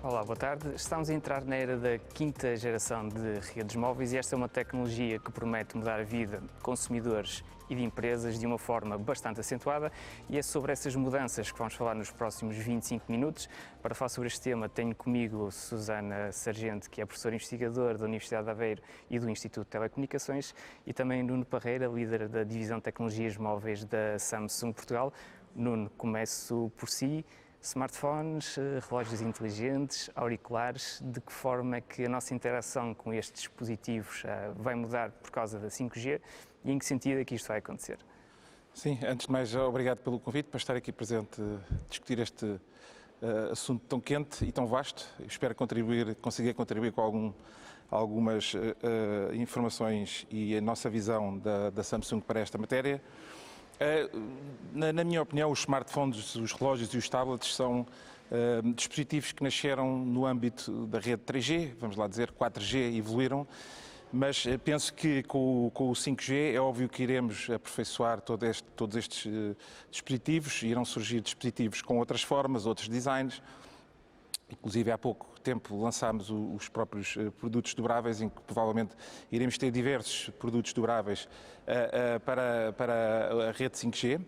Olá, boa tarde. Estamos a entrar na era da quinta geração de redes móveis e esta é uma tecnologia que promete mudar a vida de consumidores e de empresas de uma forma bastante acentuada e é sobre essas mudanças que vamos falar nos próximos 25 minutos. Para falar sobre este tema tenho comigo Susana Sargente, que é professora investigadora da Universidade de Aveiro e do Instituto de Telecomunicações, e também Nuno Parreira, líder da Divisão de Tecnologias Móveis da Samsung Portugal. Nuno, começo por si. Smartphones, relógios inteligentes, auriculares, de que forma é que a nossa interação com estes dispositivos vai mudar por causa da 5G e em que sentido é que isto vai acontecer? Sim, antes de mais, obrigado pelo convite para estar aqui presente, discutir este assunto tão quente e tão vasto. Eu espero conseguir contribuir com algumas informações e a nossa visão da Samsung para esta matéria. Na minha opinião, os smartphones, os relógios e os tablets são dispositivos que nasceram no âmbito da rede 3G, vamos lá dizer 4G, evoluíram, mas penso que com o 5G é óbvio que iremos aperfeiçoar todos estes dispositivos, irão surgir dispositivos com outras formas, outros designs. Inclusive, há pouco tempo lançámos os próprios produtos dobráveis, em que provavelmente iremos ter diversos produtos dobráveis para a rede 5G,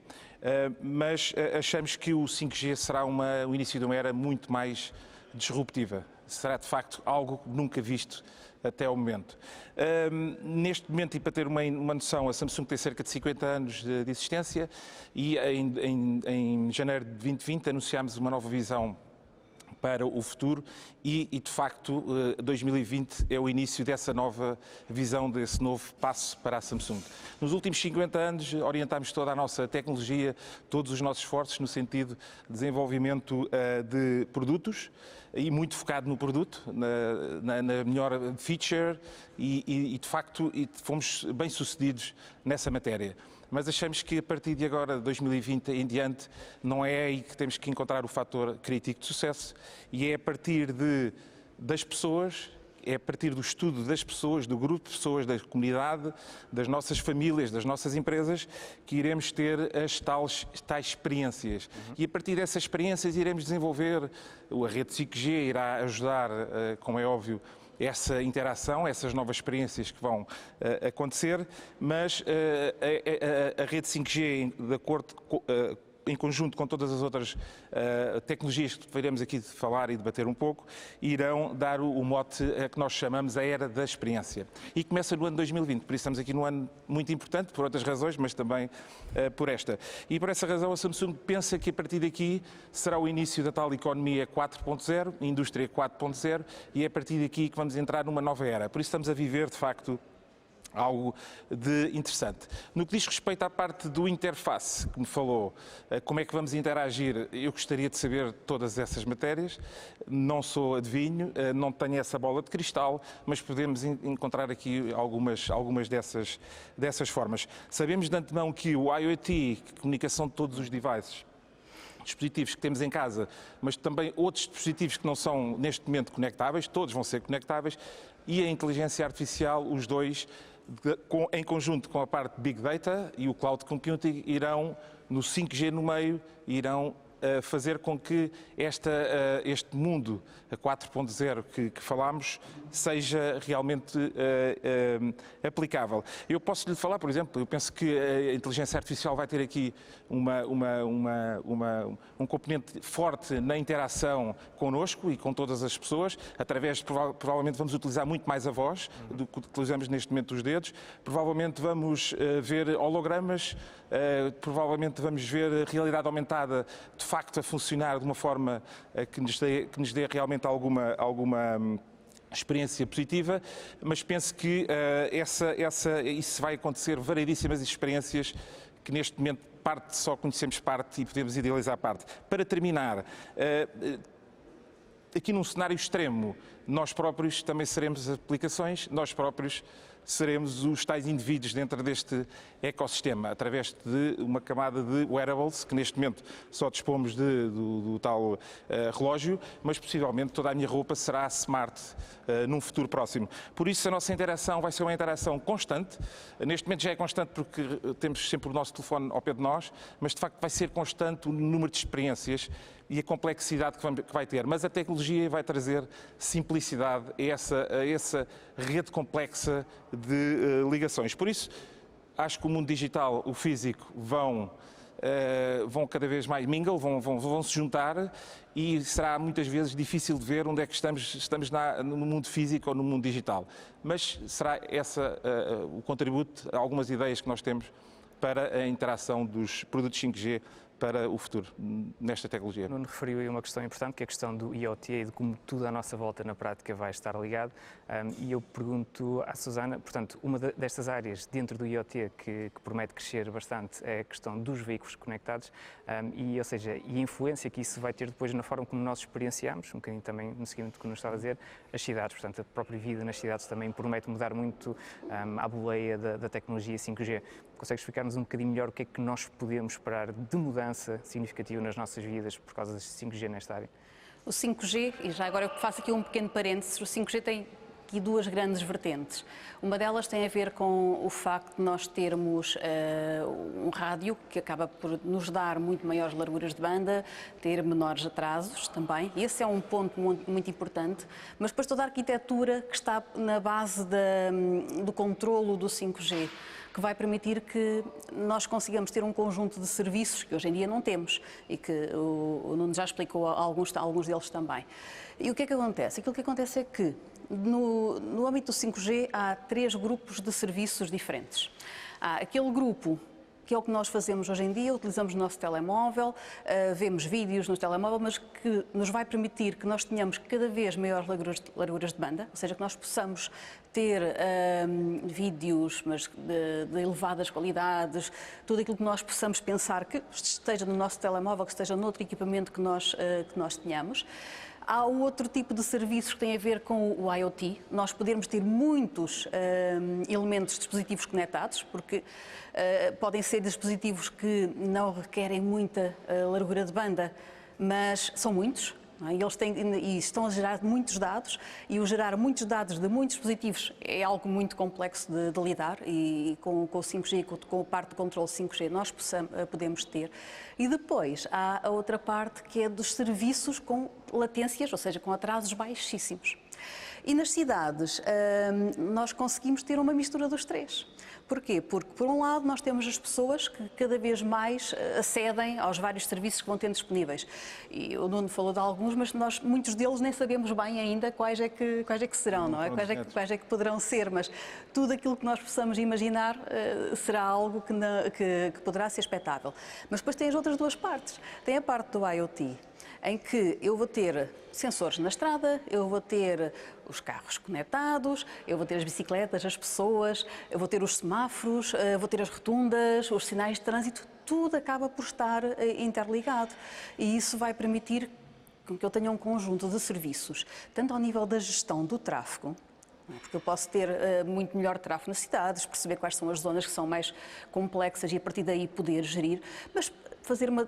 mas achamos que o 5G será o início de uma era muito mais disruptiva. Será, de facto, algo nunca visto até ao momento. Neste momento, e para ter uma noção, a Samsung tem cerca de 50 anos de existência e em janeiro de 2020 anunciámos uma nova visão para o futuro e, de facto, 2020 é o início dessa nova visão, desse novo passo para a Samsung. Nos últimos 50 anos orientámos toda a nossa tecnologia, todos os nossos esforços no sentido de desenvolvimento de produtos e muito focado no produto, na melhor feature e, de facto, fomos bem-sucedidos nessa matéria. Mas achamos que a partir de agora, 2020 em diante, não é aí que temos que encontrar o fator crítico de sucesso e é a partir das pessoas, é a partir do estudo das pessoas, do grupo de pessoas, da comunidade, das nossas famílias, das nossas empresas, que iremos ter as tais experiências. E a partir dessas experiências iremos desenvolver, a rede 5G irá ajudar, como é óbvio, essa interação, essas novas experiências que vão acontecer, mas a rede 5G, de acordo em conjunto com todas as outras tecnologias que veremos aqui de falar e debater um pouco, irão dar o mote a que nós chamamos a era da experiência. E começa no ano 2020, por isso estamos aqui num ano muito importante, por outras razões, mas também por esta. E por essa razão a Samsung pensa que a partir daqui será o início da tal economia 4.0, indústria 4.0, e é a partir daqui que vamos entrar numa nova era. Por isso estamos a viver, de facto, algo de interessante. No que diz respeito à parte do interface, que me falou, como é que vamos interagir, eu gostaria de saber todas essas matérias. Não sou adivinho, não tenho essa bola de cristal, mas podemos encontrar aqui algumas dessas formas. Sabemos de antemão que o IoT, comunicação de todos os devices, dispositivos que temos em casa, mas também outros dispositivos que não são neste momento conectáveis, todos vão ser conectáveis, e a inteligência artificial, os dois, em conjunto com a parte Big Data e o Cloud Computing, irão, no 5G no meio, irão fazer com que este mundo, a 4.0 que falámos, seja realmente aplicável. Eu posso lhe falar, por exemplo, eu penso que a inteligência artificial vai ter aqui um componente forte na interação connosco e com todas as pessoas, através, provavelmente vamos utilizar muito mais a voz do que utilizamos neste momento os dedos, provavelmente vamos ver hologramas, provavelmente vamos ver realidade aumentada de facto a funcionar de uma forma que nos dê realmente alguma experiência positiva, mas penso que isso vai acontecer, variedíssimas experiências que neste momento só conhecemos parte e podemos idealizar parte. Para terminar, aqui num cenário extremo, nós próprios também seremos aplicações, nós próprios seremos os tais indivíduos dentro deste ecossistema, através de uma camada de wearables, que neste momento só dispomos do tal relógio, mas possivelmente toda a minha roupa será smart num futuro próximo. Por isso a nossa interação vai ser uma interação constante, neste momento já é constante porque temos sempre o nosso telefone ao pé de nós, mas de facto vai ser constante o número de experiências e a complexidade que vai ter, mas a tecnologia vai trazer simplicidade a essa rede complexa de ligações. Por isso, acho que o mundo digital, o físico, vão cada vez mais vão se juntar e será muitas vezes difícil de ver onde é que estamos no mundo físico ou no mundo digital. Mas será o contributo a algumas ideias que nós temos para a interação dos produtos 5G para o futuro nesta tecnologia. Nuno referiu aí uma questão importante, que é a questão do IoT e de como tudo à nossa volta na prática vai estar ligado. E eu pergunto à Susana, portanto, uma destas áreas dentro do IoT que promete crescer bastante é a questão dos veículos conectados ou seja, a influência que isso vai ter depois na forma como nós experienciamos, um bocadinho também no seguimento do que nos estava a dizer, as cidades. Portanto, a própria vida nas cidades também promete mudar muito à boleia da tecnologia 5G. Consegues explicar-nos um bocadinho melhor o que é que nós podemos esperar de mudança significativa nas nossas vidas por causa deste 5G nesta área? O 5G, e já agora eu faço aqui um pequeno parênteses, o 5G tem aqui duas grandes vertentes. Uma delas tem a ver com o facto de nós termos um rádio que acaba por nos dar muito maiores larguras de banda, ter menores atrasos também. Esse é um ponto muito importante, mas depois toda a arquitetura que está na base do controlo do 5G, que vai permitir que nós consigamos ter um conjunto de serviços que hoje em dia não temos e que o Nuno já explicou alguns deles também. E o que é que acontece? Aquilo que acontece é que no âmbito do 5G há 3 grupos de serviços diferentes. Há aquele grupo que é o que nós fazemos hoje em dia, utilizamos o nosso telemóvel, vemos vídeos no telemóvel, mas que nos vai permitir que nós tenhamos cada vez maiores larguras de banda, ou seja, que nós possamos ter vídeos mas de elevadas qualidades, tudo aquilo que nós possamos pensar que esteja no nosso telemóvel, que esteja noutro equipamento que nós tenhamos. Há outro tipo de serviços que tem a ver com o IoT. Nós podemos ter muitos elementos, dispositivos conectados, porque podem ser dispositivos que não requerem muita largura de banda, mas são muitos. Não é? E estão a gerar muitos dados, e o gerar muitos dados de muitos dispositivos é algo muito complexo de lidar, e com o 5G, com a parte de controle 5G, nós podemos ter. E depois há a outra parte que é dos serviços com latências, ou seja, com atrasos baixíssimos. E nas cidades nós conseguimos ter uma mistura dos 3. Porquê? Porque, por um lado, nós temos as pessoas que cada vez mais acedem aos vários serviços que vão tendo disponíveis. E o Nuno falou de alguns, mas muitos deles nem sabemos bem ainda quais é que serão, não é? Quais é que poderão ser, mas tudo aquilo que nós possamos imaginar será algo que poderá ser expectável. Mas depois tem as outras duas partes. Tem a parte do IoT, em que eu vou ter sensores na estrada, eu vou ter os carros conectados, eu vou ter as bicicletas, as pessoas, eu vou ter os semáforos, vou ter as rotundas, os sinais de trânsito, tudo acaba por estar interligado. E isso vai permitir que eu tenha um conjunto de serviços, tanto ao nível da gestão do tráfego, porque eu posso ter muito melhor tráfego nas cidades, perceber quais são as zonas que são mais complexas e a partir daí poder gerir, mas fazer uma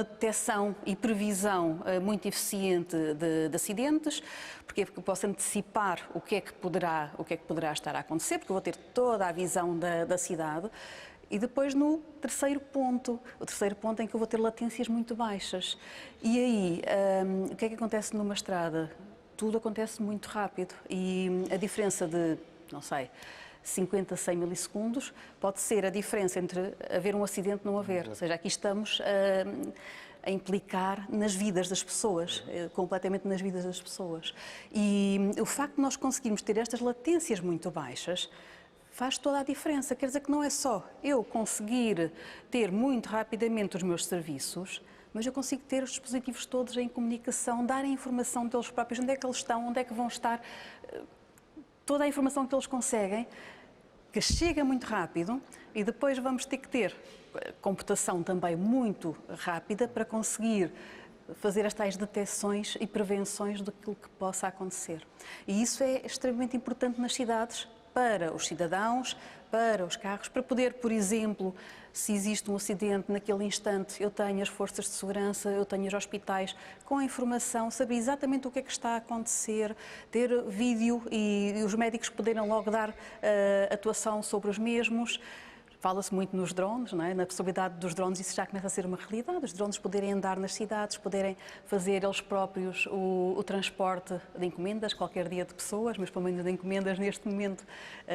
detecção e previsão muito eficiente de acidentes, porque eu posso antecipar o que é que poderá estar a acontecer, porque eu vou ter toda a visão da cidade. E depois o terceiro ponto em que eu vou ter latências muito baixas. E aí, o que é que acontece numa estrada? Tudo acontece muito rápido e a diferença de, não sei, 50 a 100 milissegundos pode ser a diferença entre haver um acidente e não haver. Ou seja, aqui estamos a implicar nas vidas das pessoas, completamente nas vidas das pessoas. E o facto de nós conseguirmos ter estas latências muito baixas faz toda a diferença. Quer dizer que não é só eu conseguir ter muito rapidamente os meus serviços, mas eu consigo ter os dispositivos todos em comunicação, dar a informação deles próprios, onde é que eles estão, onde é que vão estar, toda a informação que eles conseguem, que chega muito rápido, e depois vamos ter que ter computação também muito rápida para conseguir fazer as tais detecções e prevenções daquilo que possa acontecer. E isso é extremamente importante nas cidades, para os cidadãos, para os carros, para poder, por exemplo, se existe um acidente naquele instante, eu tenho as forças de segurança, eu tenho os hospitais com a informação, saber exatamente o que é que está a acontecer, ter vídeo e os médicos poderem logo dar atuação sobre os mesmos, Fala-se muito nos drones, não é? Na possibilidade dos drones, isso já começa a ser uma realidade. Os drones poderem andar nas cidades, poderem fazer eles próprios o transporte de encomendas, qualquer dia de pessoas, mas pelo menos de encomendas neste momento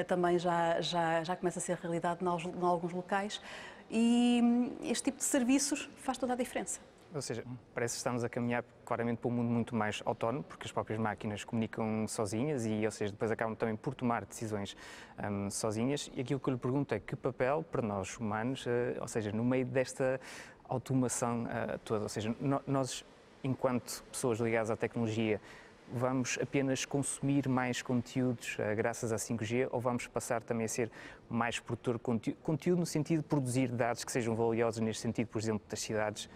também já começa a ser realidade em alguns locais. E este tipo de serviços faz toda a diferença. Ou seja, parece que estamos a caminhar claramente para um mundo muito mais autónomo, porque as próprias máquinas comunicam sozinhas e, ou seja, depois acabam também por tomar decisões sozinhas. E aquilo que eu lhe pergunto é que papel para nós humanos, ou seja, no meio desta automação toda, ou seja, nós, enquanto pessoas ligadas à tecnologia, vamos apenas consumir mais conteúdos graças à 5G ou vamos passar também a ser mais produtor de conteúdo no sentido de produzir dados que sejam valiosos neste sentido, por exemplo, das cidades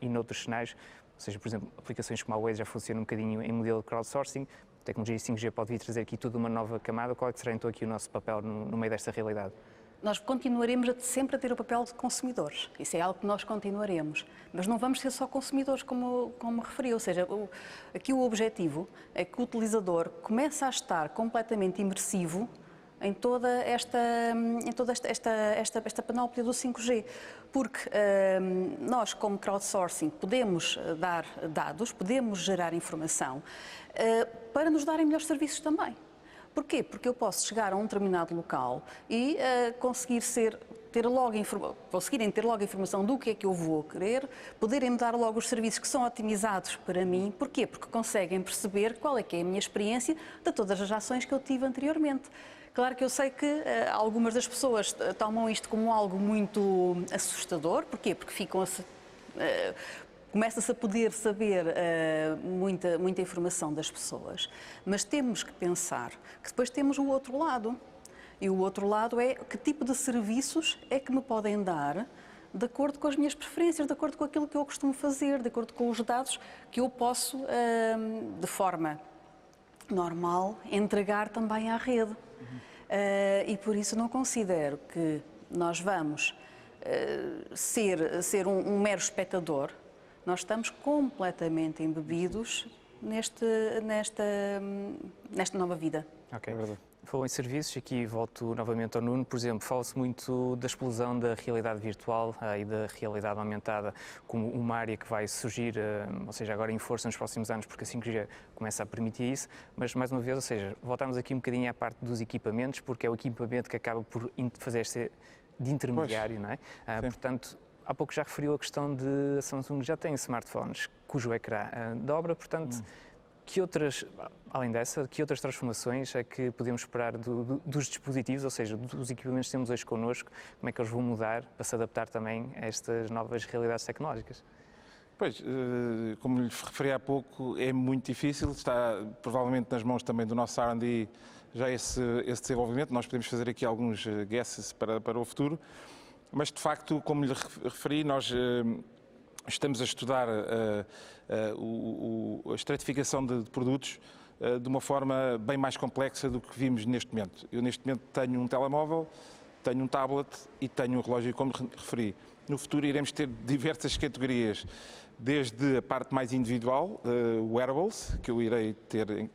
e noutros cenários, ou seja, por exemplo, aplicações como a Waze já funcionam um bocadinho em modelo de crowdsourcing, a tecnologia 5G pode vir trazer aqui toda uma nova camada. Qual é que será então aqui o nosso papel no meio desta realidade? Nós continuaremos sempre a ter o papel de consumidores, isso é algo que nós continuaremos, mas não vamos ser só consumidores como referi, ou seja, aqui o objetivo é que o utilizador comece a estar completamente imersivo em toda esta panóplia do 5G, porque nós como crowdsourcing podemos dar dados, podemos gerar informação para nos darem melhores serviços também. Porquê? Porque eu posso chegar a um determinado local e conseguirem ter logo a informação do que é que eu vou querer, poderem-me dar logo os serviços que são otimizados para mim. Porquê? Porque conseguem perceber qual é que é a minha experiência de todas as ações que eu tive anteriormente. Claro que eu sei que algumas das pessoas tomam isto como algo muito assustador. Porquê? Porque começa-se a poder saber muita informação das pessoas, mas temos que pensar que depois temos o outro lado. E o outro lado é que tipo de serviços é que me podem dar de acordo com as minhas preferências, de acordo com aquilo que eu costumo fazer, de acordo com os dados que eu posso, de forma normal, entregar também à rede. E por isso não considero que nós vamos ser um mero espectador. Nós estamos completamente embebidos nesta nova vida. Ok, é verdade. Falou em serviços, aqui volto novamente ao Nuno. Por exemplo, fala-se muito da explosão da realidade virtual e da realidade aumentada como uma área que vai surgir, ou seja, agora em força nos próximos anos, porque a 5G começa a permitir isso, mas mais uma vez, ou seja, voltamos aqui um bocadinho à parte dos equipamentos, porque é o equipamento que acaba por fazer-se de intermediário, não é? Portanto, há pouco já referiu a questão de a Samsung já tem smartphones cujo ecrã dobra, portanto, que outras, além dessa, que outras transformações é que podemos esperar dos dispositivos, ou seja, dos equipamentos que temos hoje connosco, como é que eles vão mudar para se adaptar também a estas novas realidades tecnológicas? Pois, como lhe referi há pouco, é muito difícil, está provavelmente nas mãos também do nosso R&D já esse desenvolvimento, nós podemos fazer aqui alguns guesses para o futuro, mas de facto, como lhe referi, nós estamos a estudar a estratificação de produtos de uma forma bem mais complexa do que vimos neste momento. Eu neste momento tenho um telemóvel, tenho um tablet e tenho um relógio, como referi. No futuro iremos ter diversas categorias, desde a parte mais individual, wearables, que eu irei ter,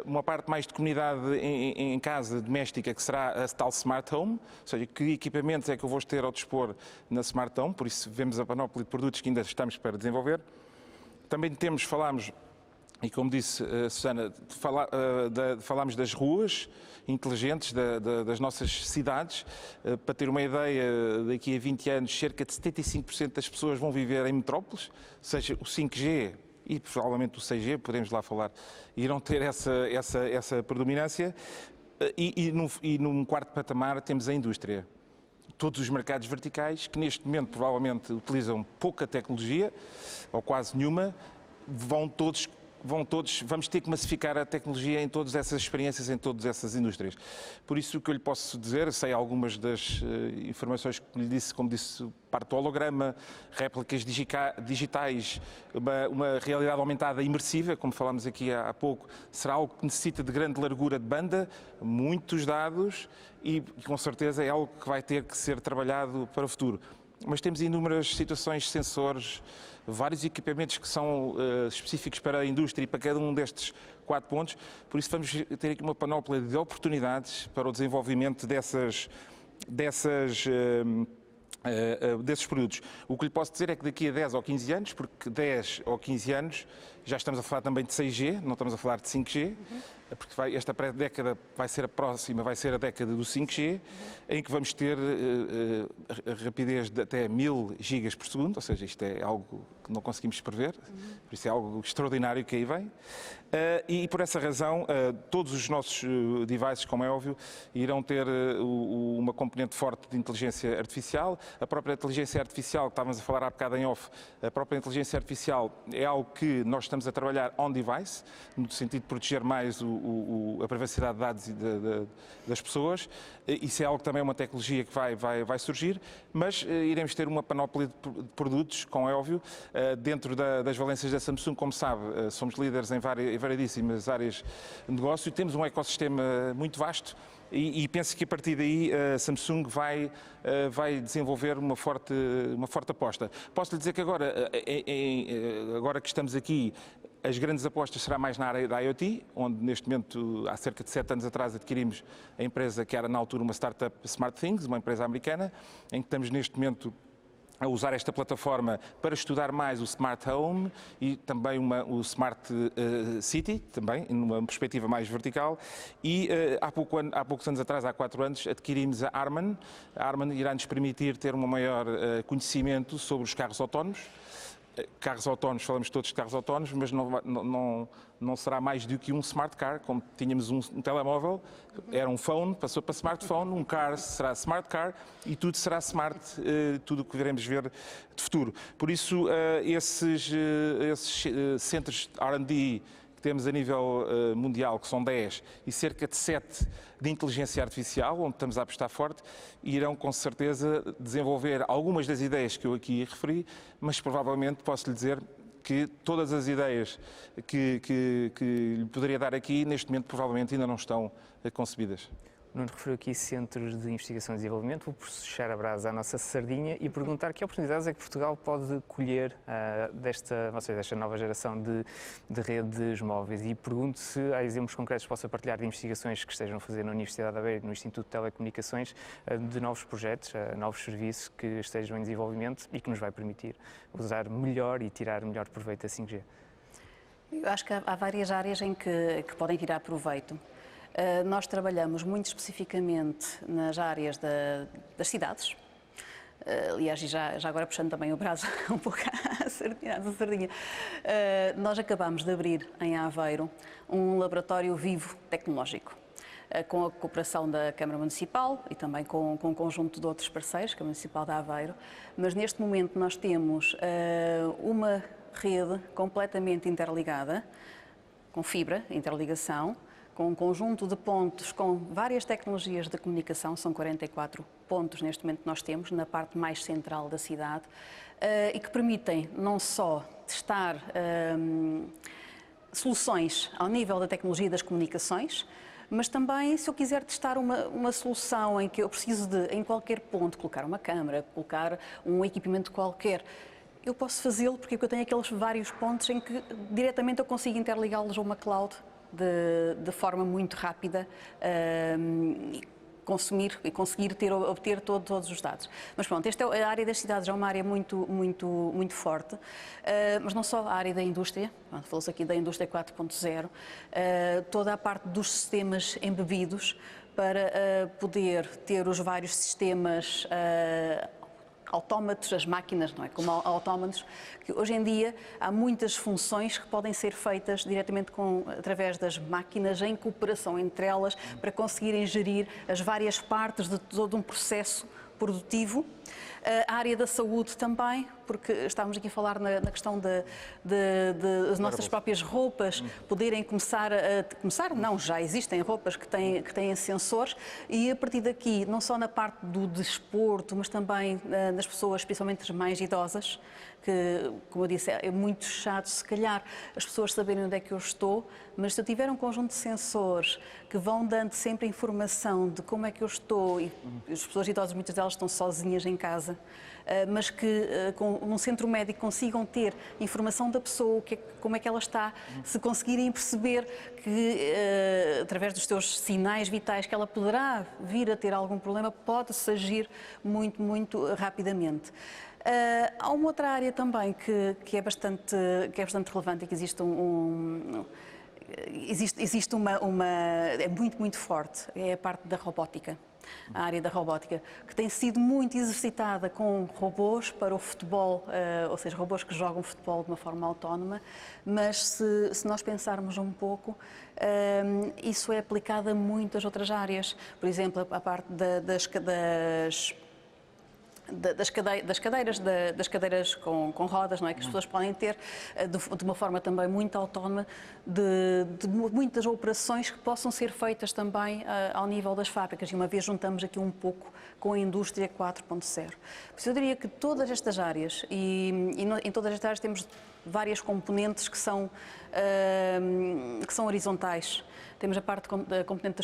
uma parte mais de comunidade em casa doméstica, que será a tal Smart Home, ou seja, que equipamentos é que eu vou ter ao dispor na Smart Home, por isso vemos a panóplia de produtos que ainda estamos para desenvolver. Também falámos, e como disse a Susana, falámos das ruas inteligentes das nossas cidades. Para ter uma ideia, daqui a 20 anos, cerca de 75% das pessoas vão viver em metrópoles, ou seja, o 5G e provavelmente o 6G, podemos lá falar, irão ter essa predominância. E num quarto patamar temos a indústria. Todos os mercados verticais, que neste momento provavelmente utilizam pouca tecnologia, ou quase nenhuma, vamos ter que massificar a tecnologia em todas essas experiências, em todas essas indústrias. Por isso, o que eu lhe posso dizer, sei algumas das informações que lhe disse, como disse, parte do holograma, réplicas digitais, uma realidade aumentada imersiva, como falámos aqui há pouco, será algo que necessita de grande largura de banda, muitos dados e com certeza é algo que vai ter que ser trabalhado para o futuro. Mas temos inúmeras situações, sensores, vários equipamentos que são específicos para a indústria e para cada um destes 4 pontos. Por isso vamos ter aqui uma panóplia de oportunidades para o desenvolvimento dessas desses produtos. O que lhe posso dizer é que daqui a 10 ou 15 anos, porque 10 ou 15 anos já estamos a falar também de 6G, não estamos a falar de 5G, porque esta década vai ser a próxima, vai ser a década do 5G, em que vamos ter rapidez de até 1000 gigas por segundo, ou seja, isto é algo que não conseguimos prever, por isso é algo extraordinário que aí vem. E por essa razão, todos os nossos devices, como é óbvio, irão ter uma componente forte de inteligência artificial. A própria inteligência artificial, que estávamos a falar há bocado em off, a própria inteligência artificial é algo que nós estamos a trabalhar on-device, no sentido de proteger mais a privacidade de dados das pessoas. Isso é algo que também é uma tecnologia que vai surgir, mas iremos ter uma panóplia de produtos, como é óbvio, dentro das valências da Samsung. Como sabe, somos líderes em variedíssimas áreas de negócio e temos um ecossistema muito vasto. E penso que a partir daí a Samsung vai desenvolver uma forte aposta. Posso lhe dizer que agora que estamos aqui, as grandes apostas será mais na área da IoT, onde neste momento, há cerca de 7 anos atrás, adquirimos a empresa que era na altura uma startup SmartThings, uma empresa americana, em que estamos neste momento a usar esta plataforma para estudar mais o Smart Home e também o Smart City, também, numa perspectiva mais vertical. E há poucos anos atrás, há 4 anos, adquirimos a Harman. A Harman irá nos permitir ter um maior conhecimento sobre os carros autónomos. Carros autónomos, falamos todos de carros autónomos, mas não será mais do que um smart car, como tínhamos um telemóvel, era um phone, passou para smartphone, um car será smart car e tudo será smart, tudo o que veremos ver de futuro. Por isso, esses centros de R&D que temos a nível mundial, que são 10, e cerca de 7 de inteligência artificial, onde estamos a apostar forte, irão com certeza desenvolver algumas das ideias que eu aqui referi, mas provavelmente posso lhe dizer que todas as ideias que lhe poderia dar aqui, neste momento, provavelmente ainda não estão concebidas. Nuno referiu aqui centros de investigação e desenvolvimento. Vou puxar a brasa à nossa sardinha e perguntar que oportunidades é que Portugal pode colher desta nova geração de redes móveis. E pergunto se há exemplos concretos que possa partilhar de investigações que estejam a fazer na Universidade de Aveiro, no Instituto de Telecomunicações, de novos projetos, novos serviços que estejam em desenvolvimento e que nos vai permitir usar melhor e tirar melhor proveito da 5G. Eu acho que há várias áreas em que podem tirar proveito. Nós trabalhamos muito especificamente nas áreas das cidades. Aliás, e já agora puxando também o braço um pouco à sardinha, nós acabamos de abrir em Aveiro um laboratório vivo tecnológico, com a cooperação da Câmara Municipal e também com um conjunto de outros parceiros, Câmara Municipal de Aveiro, mas neste momento nós temos uma rede completamente interligada, com fibra, interligação, com um conjunto de pontos com várias tecnologias de comunicação, são 44 pontos neste momento que nós temos na parte mais central da cidade e que permitem não só testar soluções ao nível da tecnologia das comunicações, mas também se eu quiser testar uma solução em que eu preciso de, em qualquer ponto, colocar uma câmara, colocar um equipamento qualquer, eu posso fazê-lo porque eu tenho aqueles vários pontos em que diretamente eu consigo interligá-los a uma cloud de forma muito rápida e conseguir obter todos os dados. Mas pronto, a área das cidades é uma área muito forte, mas não só a área da indústria, falou-se aqui da indústria 4.0, toda a parte dos sistemas embebidos para poder ter os vários sistemas autómatos, as máquinas, não é? Como autómatos, que hoje em dia há muitas funções que podem ser feitas diretamente através das máquinas, em cooperação entre elas, para conseguirem gerir as várias partes de todo um processo produtivo. A área da saúde também, porque estávamos aqui a falar na questão das nossas próprias roupas poderem já existem roupas que têm sensores e a partir daqui, não só na parte do desporto, mas também nas pessoas, principalmente as mais idosas, que, como eu disse, é muito chato se calhar as pessoas saberem onde é que eu estou, mas se eu tiver um conjunto de sensores que vão dando sempre informação de como é que eu estou, e as pessoas idosas, muitas delas estão sozinhas em casa, mas que num centro médico consigam ter informação da pessoa, como é que ela está, se conseguirem perceber que, através dos seus sinais vitais, que ela poderá vir a ter algum problema, pode-se agir muito, muito rapidamente. Há uma outra área também que é bastante relevante e que existe é muito, muito forte, é a parte da robótica. A área da robótica, que tem sido muito exercitada com robôs para o futebol, ou seja, robôs que jogam futebol de uma forma autónoma, mas se nós pensarmos um pouco, isso é aplicado a muitas outras áreas. Por exemplo, a parte das cadeiras com rodas, não é? Que as pessoas podem ter de uma forma também muito autónoma de muitas operações que possam ser feitas também ao nível das fábricas. E uma vez juntamos aqui um pouco com a indústria 4.0. Por isso eu diria que todas estas áreas, em todas estas áreas temos várias componentes que são horizontais. Temos a parte da componente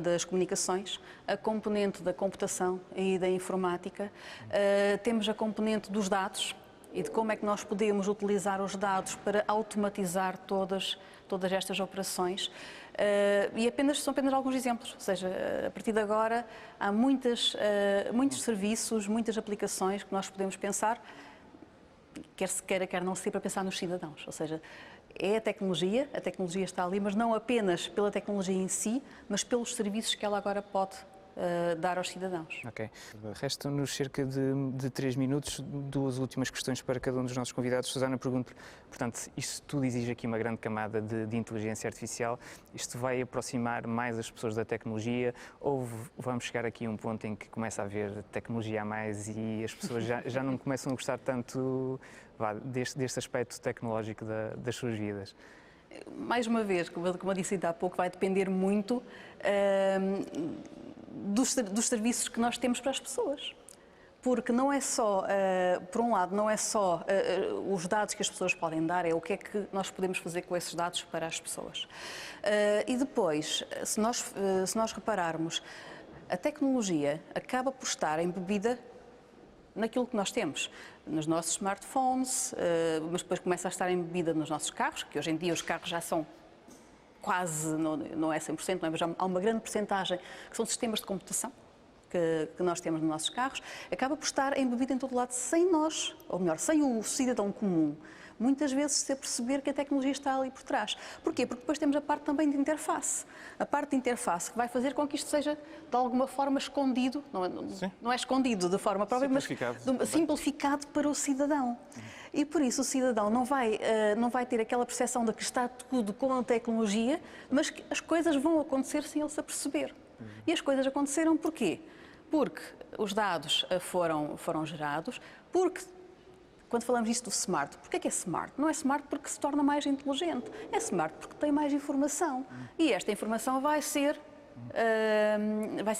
das comunicações, a componente da computação e da informática, temos a componente dos dados e de como é que nós podemos utilizar os dados para automatizar todas estas operações. E são apenas alguns exemplos, ou seja, a partir de agora há muitos serviços, muitas aplicações que nós podemos pensar, quer se queira, quer não se para pensar nos cidadãos, ou seja, é a tecnologia está ali, mas não apenas pela tecnologia em si, mas pelos serviços que ela agora pode dar aos cidadãos. Ok. Restam-nos cerca de 3 minutos, 2 últimas questões para cada um dos nossos convidados. Susana, pergunto, portanto, isto tudo exige aqui uma grande camada de inteligência artificial. Isto vai aproximar mais as pessoas da tecnologia ou vamos chegar aqui a um ponto em que começa a haver tecnologia a mais e as pessoas já não começam a gostar tanto deste aspecto tecnológico das suas vidas? Mais uma vez, como eu disse ainda há pouco, vai depender muito dos serviços que nós temos para as pessoas. Porque não é só, por um lado, não é só os dados que as pessoas podem dar, é o que é que nós podemos fazer com esses dados para as pessoas. E depois, se nós repararmos, a tecnologia acaba por estar embebida naquilo que nós temos, nos nossos smartphones, mas depois começa a estar embebida nos nossos carros, que hoje em dia os carros já são quase, não é 100%, mas já há uma grande percentagem que são sistemas de computação que nós temos nos nossos carros, acaba por estar embebida em todo lado sem nós, ou melhor, sem o cidadão comum, muitas vezes se perceber que a tecnologia está ali por trás. Porquê? Porque depois temos a parte também de interface. A parte de interface que vai fazer com que isto seja, de alguma forma, escondido, não é escondido de forma própria, mas simplificado para o cidadão. E por isso o cidadão não vai ter aquela percepção de que está tudo com a tecnologia, mas que as coisas vão acontecer sem ele se aperceber. E as coisas aconteceram porquê? Porque os dados foram gerados, porque quando falamos isto do smart, porquê que é smart? Não é smart porque se torna mais inteligente, é smart porque tem mais informação. E esta informação vai ser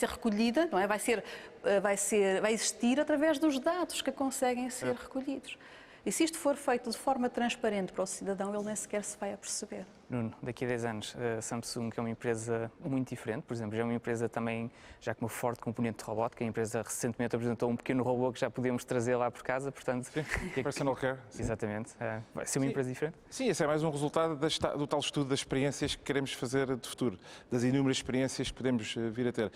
recolhida, não é? Vai existir através dos dados que conseguem ser recolhidos. E se isto for feito de forma transparente para o cidadão, ele nem sequer se vai aperceber. Nuno, daqui a 10 anos, a Samsung, que é uma empresa muito diferente, por exemplo, já é uma empresa também já com uma forte componente de robótica, a empresa recentemente apresentou um pequeno robô que já podemos trazer lá por casa, portanto... Personal care. Exatamente. Vai ser uma empresa diferente? Sim, esse é mais um resultado do tal estudo das experiências que queremos fazer de futuro, das inúmeras experiências que podemos vir a ter.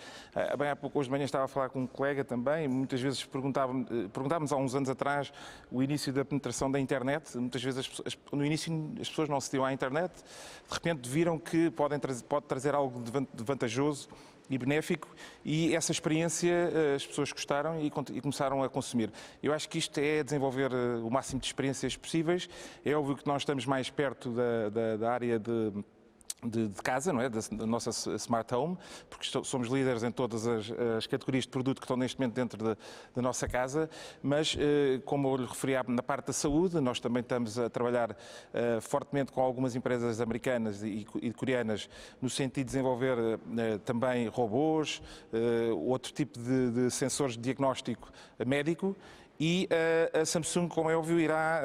Bem, há pouco, hoje de manhã, estava a falar com um colega também, muitas vezes perguntávamos há uns anos atrás o início da penetração da internet, muitas vezes no início as pessoas não acediam à internet, de repente viram que pode trazer algo de vantajoso e benéfico e essa experiência as pessoas gostaram e começaram a consumir. Eu acho que isto é desenvolver o máximo de experiências possíveis. É óbvio que nós estamos mais perto da área de casa, não é? Da nossa Smart Home, porque somos líderes em todas as categorias de produto que estão neste momento dentro da nossa casa, mas como eu lhe referi na parte da saúde, nós também estamos a trabalhar fortemente com algumas empresas americanas e coreanas no sentido de desenvolver também robôs, outro tipo de sensores de diagnóstico médico. E a Samsung, como é óbvio, irá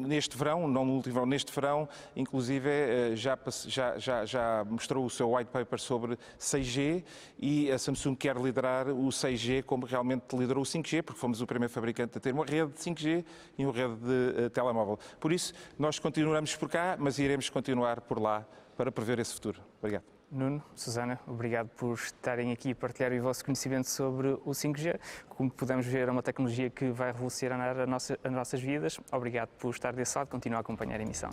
neste verão, não no último verão, neste verão, inclusive já mostrou o seu white paper sobre 6G e a Samsung quer liderar o 6G como realmente liderou o 5G, porque fomos o primeiro fabricante a ter uma rede de 5G e uma rede de telemóvel. Por isso, nós continuaremos por cá, mas iremos continuar por lá para prever esse futuro. Obrigado. Nuno, Susana, obrigado por estarem aqui e partilharem o vosso conhecimento sobre o 5G. Como podemos ver, é uma tecnologia que vai revolucionar as nossas vidas. Obrigado por estar desse lado, continuar a acompanhar a emissão.